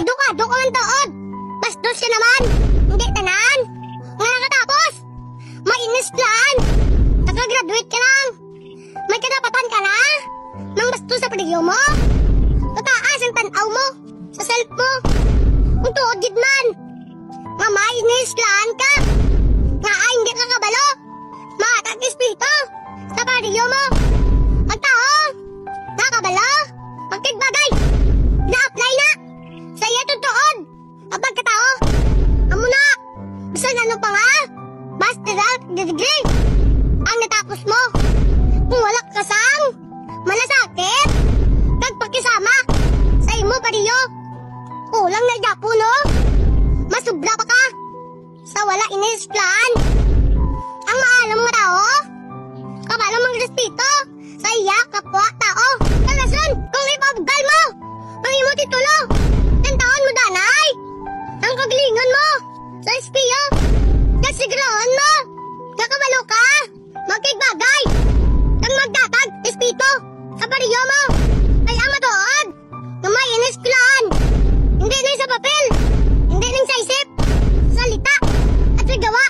Edukado ko ang taod. Bastos ka naman. Hindi tanan. Nga nakatapos. Mainis plan. Nakagraduate ka lang. May kadapatan ka na. Nang bastos sa paligyo mo. Tataas ang tanaw mo. Sa self mo. Kung tuod gid man. Nga mainis plan ka. Nga hindi ka kabalo. Matag espiritu. Sa paligyo mo. Ang tao. Nakabalo. Pagkigbagay. Na-apply na. Sa iya tutuod. Ang pagkatao. Amo na. Bisan ano pa nga. Bachelor degree. Ang natapos mo. Kung wala kasang. Malasakit. Nagpakisama. Sa imo pariyo. Kulang na gapo no. Masubra pa ka. Sa wala inis plan. Ang maalam mga tao. Kabalo mang respeto. Sa iya kapwa tao. Kalason kung ipabugal mo. Ang imo titulo. Taon mo danay. Ang kagalingan mo. Sa espiya. Kasigurahan mo. Kakabalo ka. Magkigbagay. Kang magdatag espito. Sa pariyo mo. Ay ang matuod. Na may iniskulaan. Hindi na sa papel. Hindi na sa isip. Salita. At sa gawa.